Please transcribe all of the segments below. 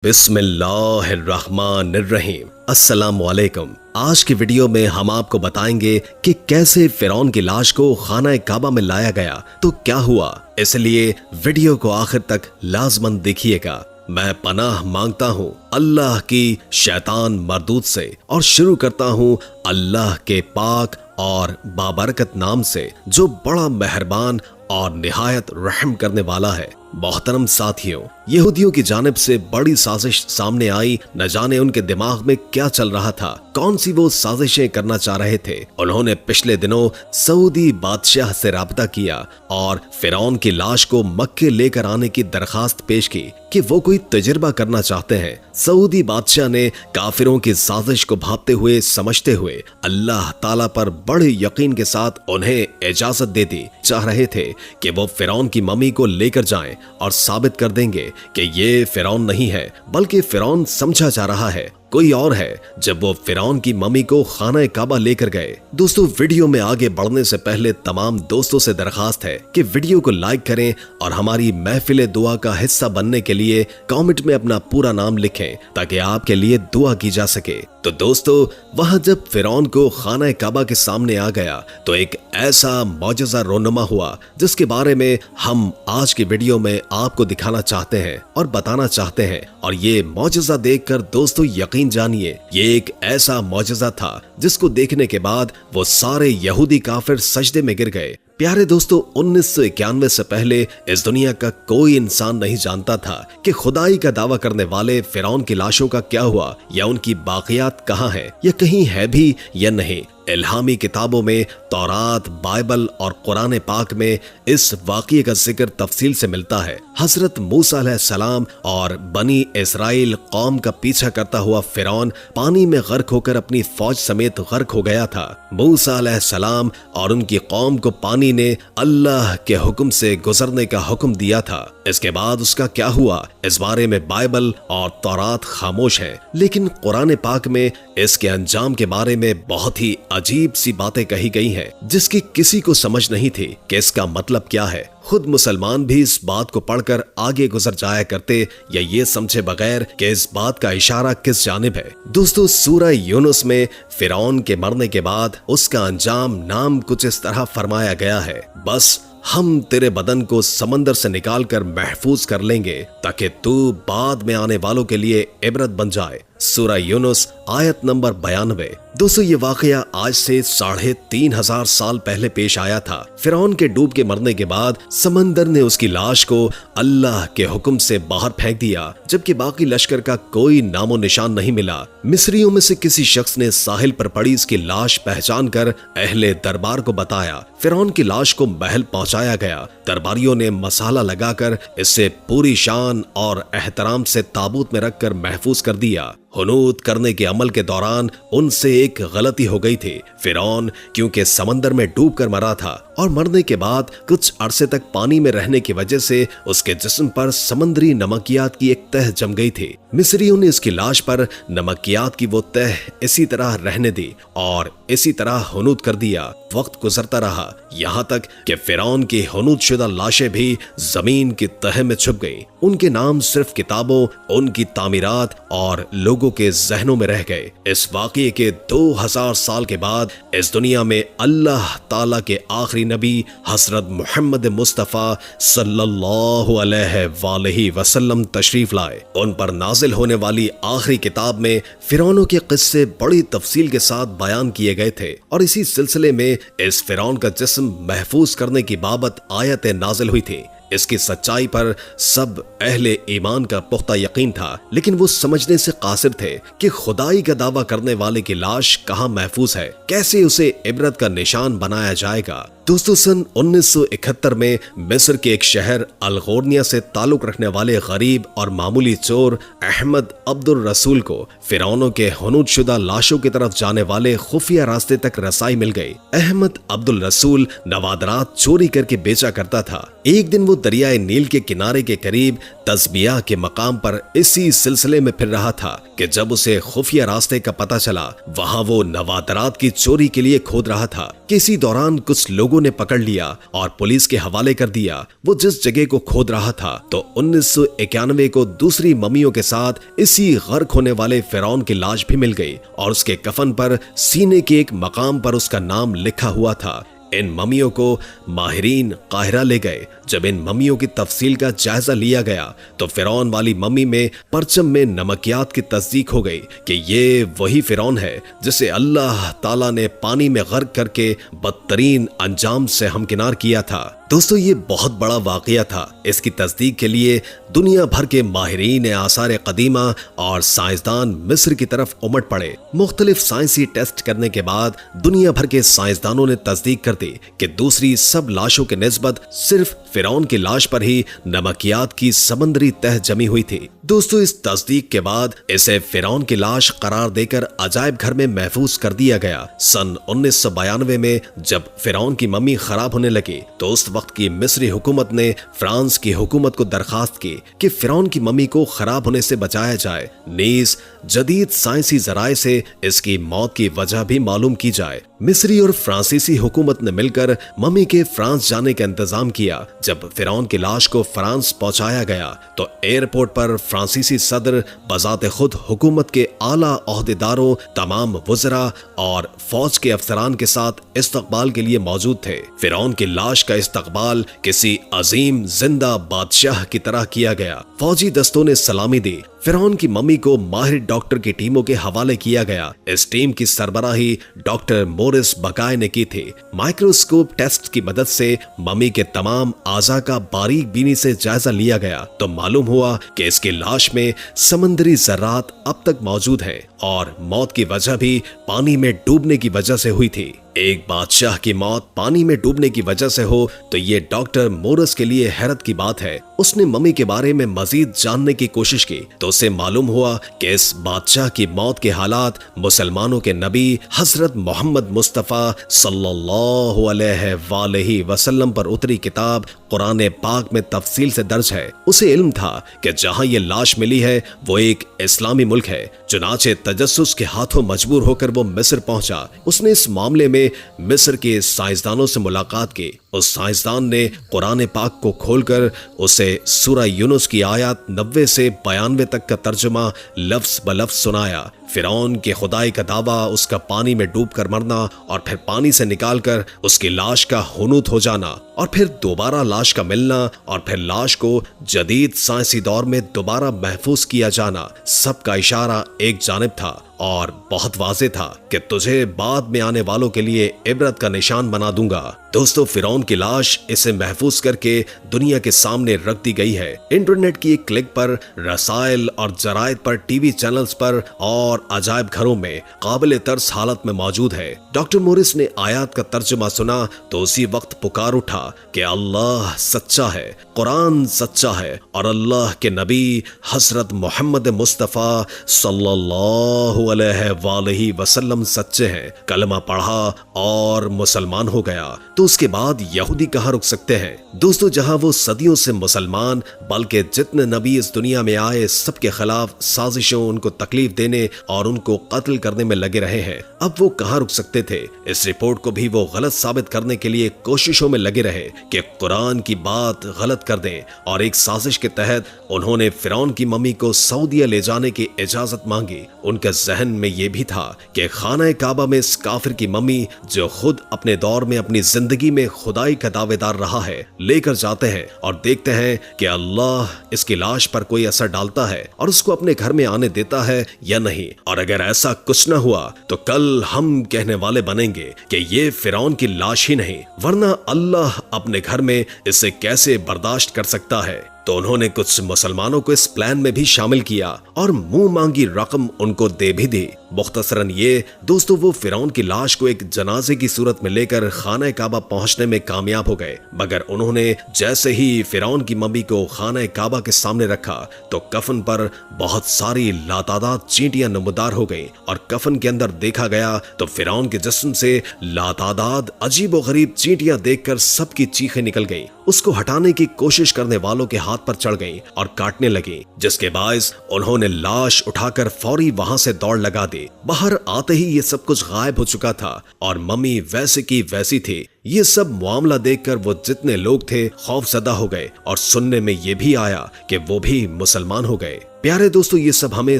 بسم اللہ الرحمن الرحیم۔ السلام علیکم۔ آج کی ویڈیو میں ہم آپ کو بتائیں گے کہ کیسے فرعون کی لاش کو خانہ کعبہ میں لایا گیا تو کیا ہوا، اس لیے ویڈیو کو آخر تک لازماً دیکھیے گا۔ میں پناہ مانگتا ہوں اللہ کی شیطان مردود سے اور شروع کرتا ہوں اللہ کے پاک اور بابرکت نام سے جو بڑا مہربان اور نہایت رحم کرنے والا ہے۔ محترم ساتھیوں، یہودیوں کی جانب سے بڑی سازش سامنے آئی۔ نہ جانے ان کے دماغ میں کیا چل رہا تھا، کون سی وہ سازشیں کرنا چاہ رہے تھے۔ انہوں نے پچھلے دنوں سعودی بادشاہ سے رابطہ کیا اور فرعون کی لاش کو مکے لے کر آنے کی درخواست پیش کی کہ وہ کوئی تجربہ کرنا چاہتے ہیں۔ سعودی بادشاہ نے کافروں کی سازش کو بھانپتے ہوئے سمجھتے ہوئے اللہ تعالیٰ پر بڑے یقین کے ساتھ انہیں اجازت دے دی۔ چاہ رہے تھے کہ وہ فرعون کی ممی کو لے کر جائیں اور ثابت کر دیں گے کہ یہ فرعون نہیں ہے بلکہ فرعون سمجھا جا رہا ہے کوئی اور ہے۔ جب وہ فرعون کی ممی کو خانہ کعبہ لے کر گئے۔ دوستو، ویڈیو میں آگے بڑھنے سے پہلے تمام دوستوں سے درخواست ہے کہ ویڈیو کو لائک کریں اور ہماری محفل دعا کا حصہ بننے کے لیے کامنٹ میں اپنا پورا نام لکھیں تاکہ آپ کے لیے دعا کی جا سکے۔ تو دوستو، وہاں جب فرعون کو خانہ کعبہ کے سامنے آ گیا تو ایک ایسا معجزہ رونما ہوا جس کے بارے میں ہم آج کی ویڈیو میں آپ کو دکھانا چاہتے ہیں اور بتانا چاہتے ہیں، اور یہ معجزہ دیکھ کر دوستو یقین جانیے یہ ایک ایسا معجزہ تھا جس کو دیکھنے کے بعد وہ سارے یہودی کافر سجدے میں گر گئے۔ پیارے دوستو، 1991 سے پہلے اس دنیا کا کوئی انسان نہیں جانتا تھا کہ خدائی کا دعویٰ کرنے والے فرعون کی لاشوں کا کیا ہوا، یا ان کی باقیات کہاں ہیں، یا کہیں ہے بھی یا نہیں۔ الہامی کتابوں میں تورات، بائبل اور قرآن پاک میں اس واقعے کا ذکر تفصیل سے ملتا ہے۔ حضرت موسیٰ علیہ السلام اور بنی اسرائیل قوم کا پیچھا کرتا ہوا فرعون پانی میں غرق ہو کر اپنی فوج سمیت غرق ہو گیا تھا۔ موسیٰ علیہ السلام اور ان کی قوم کو پانی نے اللہ کے حکم سے گزرنے کا حکم دیا تھا۔ اس کے بعد اس کا کیا ہوا، اس بارے میں بائبل اور تورات خاموش ہے، لیکن قرآن پاک میں اس کے انجام کے بارے میں بہت ہی عجیب سی باتیں کہی گئی ہیں جس کی کسی کو سمجھ نہیں تھی کہ اس کا مطلب کیا ہے۔ خود مسلمان بھی اس بات کو پڑھ کر آگے گزر جایا کرتے یا یہ سمجھے بغیر کہ اس بات کا اشارہ کس جانب ہے۔ دوستو، سورہ یونس میں فرعون کے مرنے کے بعد اس کا انجام نام کچھ اس طرح فرمایا گیا ہے: بس ہم تیرے بدن کو سمندر سے نکال کر محفوظ کر لیں گے تاکہ تو بعد میں آنے والوں کے لیے عبرت بن جائے۔ سورہ یونس آیت نمبر 92۔ دوستو، یہ واقعہ آج سے 3500 سال پہلے پیش آیا تھا۔ فرعون کے ڈوب کے مرنے کے بعد سمندر نے اس کی لاش کو اللہ کے حکم سے باہر پھینک دیا، جبکہ باقی لشکر کا کوئی نام و نشان نہیں ملا۔ مصریوں میں سے کسی شخص نے ساحل پر پڑی اس کی لاش پہچان کر اہل دربار کو بتایا۔ فرعون کی لاش کو محل پہنچایا گیا۔ درباریوں نے مسالہ لگا کر اسے پوری شان اور احترام سے تابوت میں رکھ کر محفوظ کر دیا۔ ہنوت کرنے کے عمل کے دوران ان سے ایک غلطی ہو گئی تھی۔ فرعون کیونکہ سمندر میں ڈوب کر مرا تھا اور مرنے کے بعد کچھ عرصے تک پانی میں رہنے کی وجہ سے اس کے جسم پر سمندری نمکیات کی ایک تہ جم گئی تھی۔ مصریوں نے اس کی لاش پر نمکیات کی وہ تہ اسی طرح رہنے دی اور اسی طرح ہنوت کر دیا۔ وقت گزرتا رہا یہاں تک کہ فرعون کی ہنوت شدہ لاشیں بھی زمین کی تہ میں چھپ گئی۔ ان کے نام صرف کتابوں، ان کی تعمیرات اور لوگوں کے ذہنوں میں رہ گئے۔ اس واقعے کے 2000 سال کے بعد اس دنیا میں اللہ تعالیٰ کے آخری نبی حضرت محمد مصطفیٰ صلی اللہ علیہ وآلہ وسلم تشریف لائے۔ ان پر نازل ہونے والی آخری کتاب میں فرعونوں کے قصے بڑی تفصیل کے ساتھ بیان کیے گئے تھے، اور اسی سلسلے میں اس فرعون کا جسم محفوظ کرنے کی بابت آیتیں نازل ہوئی تھی۔ اس کی سچائی پر سب اہل ایمان کا پختہ یقین تھا، لیکن وہ سمجھنے سے قاصر تھے کہ خدائی کا دعویٰ کرنے والے کی لاش کہاں محفوظ ہے، کیسے اسے عبرت کا نشان بنایا جائے گا۔ دوستو، سن 1971 میں مصر کے ایک شہر الغورنیا سے تعلق رکھنے والے غریب اور معمولی چور احمد عبد الرسول کو فرعونوں کے ہنوت شدہ لاشوں کی طرف جانے والے خفیہ راستے تک رسائی مل گئی۔ احمد عبد الرسول نوادرات چوری کر کے بیچا کرتا تھا۔ ایک دن وہ دریائے نیل کے کنارے کے قریب تسبیح کے مقام پر اسی سلسلے میں پھر رہا تھا کہ جب اسے خفیہ راستے کا پتہ چلا۔ وہاں وہ نوادرات کی چوری کے لیے کھود رہا تھا کہ اسی دوران کچھ لوگوں लोगों ने पकड़ लिया और पुलिस के हवाले कर दिया। वो जिस जगह को खोद रहा था तो 1991 को दूसरी मम्मियों के साथ इसी गर्क होने वाले फिरौन की लाश भी मिल गई और उसके कफन पर सीने के एक मकाम पर उसका नाम लिखा हुआ था। इन मम्मियों को माहिरीन काहिरा ले गए। जब इन मम्मियों की तफसील का जायजा लिया गया तो फिरौन वाली मम्मी में परचम में नमकियात की तस्दीक हो गई कि ये वही फिरौन है जिसे अल्लाह ताला ने पानी में गर्क करके बदतरीन अंजाम से हमकिनार किया था। दोस्तों, ये बहुत बड़ा वाकया था। इसकी तस्दीक के लिए दुनिया भर के माहिरीन आसार कदीमा और साइंसदान मिस्र की तरफ उमड़ पड़े। मुख्तलिफ साइंसी टेस्ट करने के बाद दुनिया भर के साइंसदानों ने तस्दीक कर दी कि दूसरी सब लाशों के निस्बत सिर्फ फिरौन की लाश पर ही नमकियात की समंदरी तह जमी हुई थी। दोस्तों, इस तस्दीक के बाद इसे फिरौन की लाश करार देकर अजायब घर में महफूज कर दिया गया। सन 1992 में जब फिरौन की मम्मी खराब होने लगी तो उस वक्त की मिस्री हुकूमत ने फ्रांस की हुकूमत को दरखास्त की कि फिरौन की मम्मी को खराब होने से बचाया जाए। नीज जदीद साइंसी जराए से इसकी मौत की वजह भी मालूम की जाए। मिस्री और फ्रांसीसी हुकूमत ने मिलकर मम्मी के फ्रांस जाने का इंतजाम किया। जब फिरौन की लाश को फ्रांस पहुंचाया गया तो एयरपोर्ट पर फ्रांसीसी सदर बजाते खुद हुकूमत के आला ओहदेदारों, तमाम वज़रा और फौज के अफसरान के साथ इस्तकबाल के लिए मौजूद थे। फिरौन की लाश का इस्तकबाल किसी अजीम जिंदा बादशाह की तरह किया गया। फौजी दस्तों ने सलामी दी। फिरौन की मम्मी को माहिर डॉक्टर की टीमों के हवाले किया गया। इस टीम की सरबराही डॉक्टर मोरिस बकाय ने की थी। माइक्रोस्कोप टेस्ट की मदद से मम्मी के तमाम आज़ा का बारीक बीनी से जायजा लिया गया तो मालूम हुआ कि इसकी लाश में समंदरी जर्रात अब तक मौजूद है और मौत की वजह भी पानी में डूबने की वजह से हुई थी। एक बादशाह की मौत पानी में डूबने की वजह से हो तो ये डॉक्टर मोरस के लिए हैरत की बात है। उसने मम्मी के बारे में मजीद जानने की कोशिश की तो उसे मालूम हुआ कि इस बादशाह की मौत के हालात मुसलमानों के नबी हजरत मोहम्मद मुस्तफ़ा सल्लल्लाहु अलैहि वसल्लम पर उतरी किताब कुरान पाक में तफसील से दर्ज है। उसे इल्म था कि जहां ये लाश मिली है वो एक इस्लामी मुल्क है। चुनाचे तजस्सुस के हाथों मजबूर होकर वो मिस्र पहुंचा। उसने इस मामले में मिस्र के साइंसदानों से मुलाकात की। उस साइंसदान ने कुरान पाक को खोलकर उसे सूरह यूनुस की आयत 90 से 92 तक का तर्जुमा लफ्ज ब लफ्ज सुनाया। फिरौन के खुदाई का दावा, उसका पानी में डूब कर मरना और फिर पानी से निकालकर उसकी लाश का हुनूत हो जाना और फिर दोबारा लाश का मिलना और फिर लाश को जदीद साइंसी दौर में दोबारा महफूज किया जाना, सबका इशारा एक जानिब था और बहुत वाज़े था कि तुझे बाद में आने वालों के लिए इबरत का निशान बना दूंगा। दोस्तों, फिरौन की लाश इसे महफूज करके दुनिया के सामने रख दी गई है। इंटरनेट की एक क्लिक पर, रसायल और जरायद पर, टीवी चैनल्स पर और अजायब घरों में काबिल तरस हालत में मौजूद है। डॉक्टर मोरिस ने आयत का तर्जुमा सुना तो उसी वक्त पुकार उठा कि अल्लाह सच्चा है, कुरान सच्चा है और अल्लाह के नबी हजरत मोहम्मद मुस्तफ़ा सल्लल्लाहु अलैहि वसल्लम सच्चे हैं। कलमा पढ़ा और मुसलमान हो गया। तो उसके बाद यहूदी कहाँ रुक सकते हैं। दोस्तों, जहां वो सदियों से मुसलमान बल्कि जितने नबी इस दुनिया में आए सबके खिलाफ साजिशों, उनको तकलीफ देने और उनको कत्ल करने में लगे रहे हैं, अब वो कहाँ रुक सकते थे। इस रिपोर्ट को भी वो गलत साबित करने के लिए कोशिशों में लगे रहे कि कुरान की बात गलत कर दें और एक साजिश के तहत उन्होंने फिरौन की मम्मी को सऊदीया ले जाने की इजाजत मांगी। उनके जहन में यह भी था कि खाना काबा में इस काफिर की मम्मी, जो खुद अपने दौर में अपनी जिंदगी में खुदाई का दावेदार रहा है, लेकर जाते हैं और देखते हैं कि अल्लाह इसकी लाश पर कोई असर डालता है और उसको अपने घर में आने देता है या नहीं। और अगर ऐसा कुछ न हुआ तो कल हम कहने वाले बनेंगे कि ये फिरौन की लाश ही नहीं, वरना अल्लाह अपने घर में इसे कैसे बर्दाश्त कर सकता है। तो उन्होंने कुछ मुसलमानों को इस प्लान में भी शामिल किया और मुंह मांगी रकम उनको दे भी दी। मुख्तसरन ये दोस्तों, वो फिरौन की लाश को एक जनाजे की सूरत में लेकर खाना काबा पहुंचने में कामयाब हो गए, मगर उन्होंने जैसे ही फिरौन की मम्मी को खाना काबा के सामने रखा तो कफन पर बहुत सारी लातादाद चींटियां नमूदार हो गईं और कफन के अंदर देखा गया तो फिरौन के जिस्म से लातादाद अजीबोगरीब चींटियां देखकर सबकी चीखें निकल गईं। उसको हटाने की कोशिश करने वालों के हाथ पर चढ़ गईं और काटने लगी, जिसके बायस उन्होंने लाश उठाकर फौरी वहां से दौड़ लगा दी। बाहर आते ही ये सब कुछ गायब हो चुका था और मम्मी वैसे की वैसी थी। ये सब मामला देखकर वो जितने लोग थे खौफजदा हो गए और सुनने में ये भी आया कि वो भी मुसलमान हो गए। प्यारे दोस्तों, ये सब हमें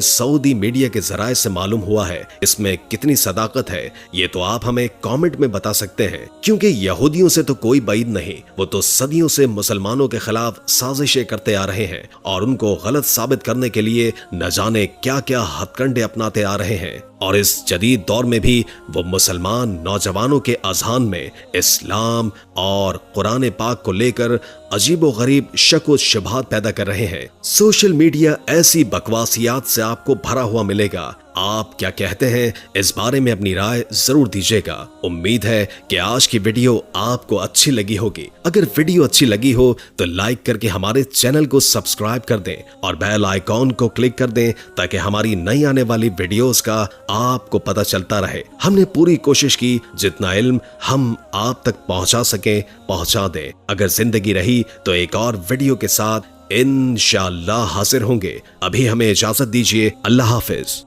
सऊदी मीडिया के जराए से मालूम हुआ है। इसमें कितनी सदाकत है ये तो आप हमें कमेंट में बता सकते हैं, क्योंकि यहूदियों से तो कोई बैद नहीं, वो तो सदियों से मुसलमानों के खिलाफ साजिशें करते आ रहे हैं और उनको गलत साबित करने के लिए न जाने क्या क्या हथकंडे अपनाते आ रहे हैं। और इस जदीद दौर में भी वो मुसलमान नौजवानों के अजहान में इस्लाम और कुरान पाक को लेकर अजीबो गरीब शक व शुबहात पैदा कर रहे हैं। सोशल मीडिया ऐसी बकवासियात से आपको भरा हुआ मिलेगा। आप क्या कहते हैं इस बारे में अपनी राय जरूर दीजिएगा। उम्मीद है कि आज की वीडियो आपको अच्छी लगी होगी। अगर वीडियो अच्छी लगी हो तो लाइक करके हमारे चैनल को सब्सक्राइब कर दें और बेल आइकॉन को क्लिक कर दें ताकि हमारी नई आने वाली वीडियोस का आपको पता चलता रहे। हमने पूरी कोशिश की जितना इल्म हम आप तक पहुंचा सके पहुंचा दें। अगर जिंदगी रही तो एक और वीडियो के साथ इंशाअल्लाह हाजिर होंगे। अभी हमें इजाजत दीजिए। अल्लाह हाफिज।